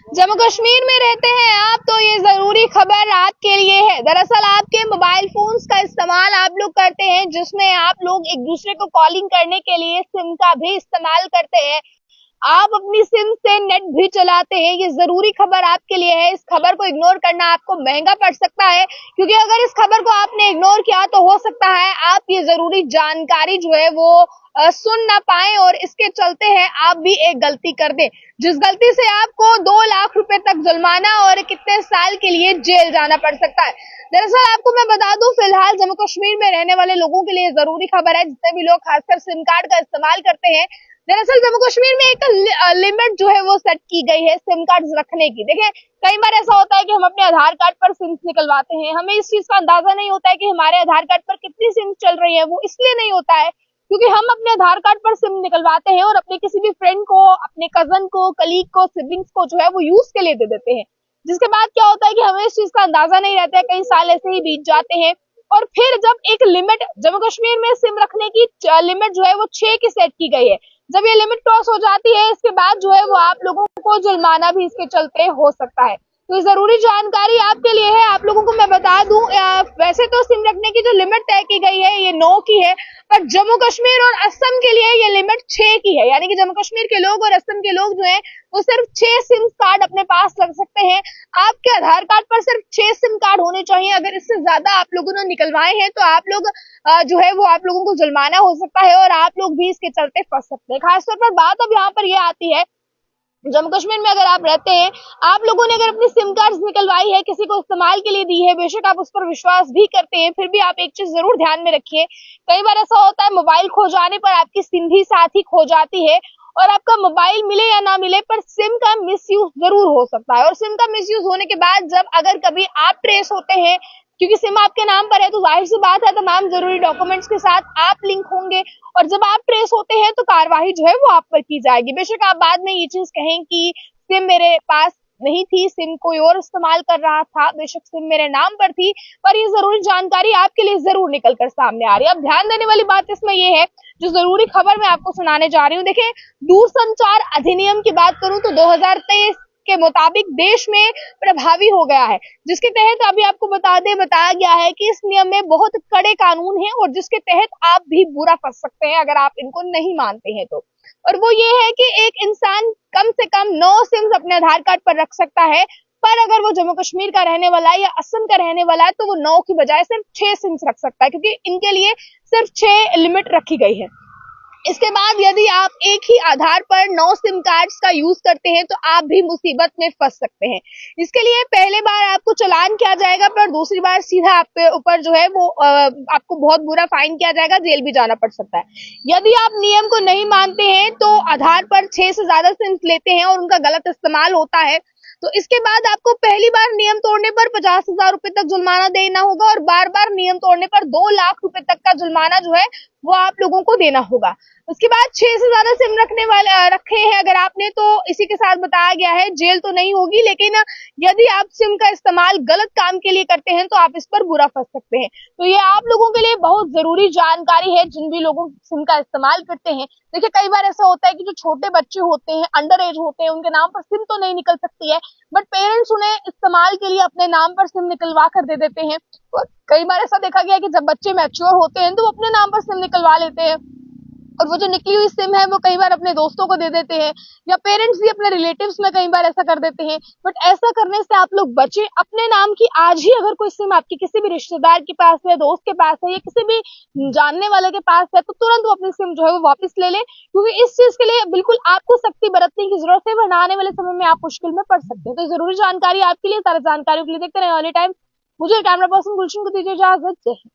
जम्मू कश्मीर में रहते हैं आप तो ये जरूरी खबर आपके लिए है। दरअसल आपके मोबाइल फोन्स का इस्तेमाल आप लोग करते हैं, जिसमें आप लोग एक दूसरे को कॉलिंग करने के लिए सिम का भी इस्तेमाल करते हैं। आप अपनी सिम से नेट भी चलाते हैं। ये जरूरी खबर आपके लिए है। इस खबर को इग्नोर करना आपको महंगा पड़ सकता है, क्योंकि अगर इस खबर को आपने इग्नोर किया तो हो सकता है आप ये जरूरी जानकारी जो है वो सुन ना पाए और इसके चलते है आप भी एक गलती कर दें, जिस गलती से आपको 2 लाख रुपए तक जुर्माना और कितने साल के लिए जेल जाना पड़ सकता है। दरअसल आपको मैं बता दूं, फिलहाल जम्मू कश्मीर में रहने वाले लोगों के लिए जरूरी खबर है, जितने भी लोग खासकर सिम कार्ड का इस्तेमाल करते हैं। दरअसल जम्मू कश्मीर में एक लिमिट जो है वो सेट की गई है सिम कार्ड रखने की। देखिए, कई बार ऐसा होता है कि हम अपने आधार कार्ड पर सिम निकलवाते हैं, हमें इस चीज का अंदाजा नहीं होता है कि हमारे आधार कार्ड पर कितनी सिम चल रही है। वो इसलिए नहीं होता है क्योंकि हम अपने आधार कार्ड पर सिम निकलवाते हैं और अपने किसी भी फ्रेंड को, अपने कजन को, कलीग को, सिबलिंग्स को जो है वो यूज के लिए दे देते हैं, जिसके बाद क्या होता है कि हमें इस चीज का अंदाजा नहीं रहता है, कई साल ऐसे ही बीत जाते हैं। और फिर जब एक लिमिट जम्मू कश्मीर में सिम रखने की लिमिट जो है वो 6 की सेट की गई है, जब ये लिमिट क्रॉस हो जाती है, इसके बाद जो है वो आप लोगों को जुर्माना भी इसके चलते हो सकता है। तो जरूरी जानकारी आपके लिए है। आप लोगों को मैं बता दूं, वैसे तो सिम रखने की जो लिमिट तय की गई है ये 9 की है, पर जम्मू कश्मीर और असम के लिए ये लिमिट 6 की है। यानी कि जम्मू कश्मीर के लोग और असम के लोग जो हैं वो सिर्फ 6 सिम कार्ड अपने पास रख सकते हैं। आपके आधार कार्ड पर सिर्फ 6 सिम कार्ड होने चाहिए। अगर इससे ज्यादा आप लोगों ने निकलवाए हैं तो आप लोग जो है वो आप लोगों को जुर्माना हो सकता है और आप लोग भी इसके चलते फंस सकते हैं। खासतौर पर बात अब यहाँ पर यह आती है, जम्मू कश्मीर में अगर आप रहते हैं, आप लोगों ने अगर अपनी सिम कार्ड निकलवाई है, किसी को इस्तेमाल के लिए दी है, बेशक आप उस पर विश्वास भी करते हैं, फिर भी आप एक चीज जरूर ध्यान में रखिए। कई बार ऐसा होता है मोबाइल खो जाने पर आपकी सिम भी साथ ही खो जाती है और आपका मोबाइल मिले या ना मिले पर सिम का मिसयूज जरूर हो सकता है। और सिम का मिसयूज होने के बाद जब अगर कभी आप ट्रेस होते हैं, क्योंकि सिम आपके नाम पर है तो जाहिर सी बात है तमाम जरूरी डॉक्यूमेंट्स के साथ आप लिंक होंगे और जब आप ट्रेस होते हैं तो कार्रवाई जो है वो आप पर की जाएगी। बेशक आप बाद में ये चीज कहें कि सिम मेरे पास नहीं थी, सिम कोई और इस्तेमाल कर रहा था, बेशक सिम मेरे नाम पर थी, पर ये जरूरी जानकारी आपके लिए जरूर निकल कर सामने आ रही है। अब ध्यान देने वाली बात इसमें ये है, जो जरूरी खबर मैं आपको सुनाने जा रही हूँ। देखिए, दूरसंचार अधिनियम की बात करूं तो 2023 के मुताबिक देश में प्रभावी हो गया है, जिसके तहत अभी आपको बताया गया है कि इस नियम में बहुत कड़े कानून हैं और जिसके तहत आप भी बुरा फंस सकते हैं अगर आप इनको नहीं मानते हैं तो। और वो ये है कि एक इंसान कम से कम 9 सिम्स अपने आधार कार्ड पर रख सकता है, पर अगर वो जम्मू कश्मीर का रहने वाला है या असम का रहने वाला है तो वो 9 की बजाय सिर्फ 6 सिम्स रख सकता है, क्योंकि इनके लिए सिर्फ 6 लिमिट रखी गई है। इसके बाद यदि आप एक ही आधार पर 9 सिम कार्ड्स का यूज करते हैं तो आप भी मुसीबत में फंस सकते हैं। इसके लिए पहले बार आपको चालान किया जाएगा, पर दूसरी बार सीधा आपके ऊपर जो है वो आपको बहुत बुरा फाइन किया जाएगा, जेल भी जाना पड़ सकता है। यदि आप नियम को नहीं मानते हैं तो आधार पर 6 से ज्यादा सिम्स लेते हैं और उनका गलत इस्तेमाल होता है तो इसके बाद आपको पहली बार नियम तोड़ने पर 50,000 रुपए तक जुर्माना देना होगा और बार बार नियम तोड़ने पर 2 लाख रुपए तक का जुर्माना जो है वो आप लोगों को देना होगा। उसके बाद 6 से ज्यादा सिम रखे हैं अगर आपने, तो इसी के साथ बताया गया है जेल तो नहीं होगी, लेकिन यदि आप सिम का इस्तेमाल गलत काम के लिए करते हैं तो आप इस पर बुरा फंस सकते हैं। तो ये आप लोगों के लिए बहुत जरूरी जानकारी है जिन भी लोगों सिम का इस्तेमाल करते हैं। देखिए, कई बार ऐसा होता है कि जो छोटे बच्चे होते हैं, अंडर एज होते हैं, उनके नाम पर सिम तो नहीं निकल सकती है, बट पेरेंट्स उन्हें इस्तेमाल के लिए अपने नाम पर सिम निकलवा कर दे देते हैं। और कई बार ऐसा देखा गया है कि जब बच्चे मैच्योर होते हैं तो वो अपने नाम पर सिम निकलवा लेते हैं और वो जो निकली हुई सिम है वो कई बार अपने दोस्तों को दे देते हैं या पेरेंट्स भी अपने रिलेटिव्स में कई बार ऐसा कर देते हैं। बट ऐसा करने से आप लोग बचे। अपने नाम की आज ही अगर कोई सिम आपकी किसी भी रिश्तेदार के पास है, दोस्त के पास है या किसी भी जानने वाले के पास है तो तुरंत वो अपनी सिम जो है वो वापस ले ले, क्योंकि इस चीज के लिए बिल्कुल आपको सख्ती बरतने की जरूरत है, वरना आने वाले समय में आप मुश्किल में पड़ सकते हैं। तो जरूरी जानकारी आपके लिए, सारी जानकारी के लिए देखते रहे ऑल टाइम। मुझे कैमरा पर्सन गुलशन को दीजिए इजाजत। जय हिंद।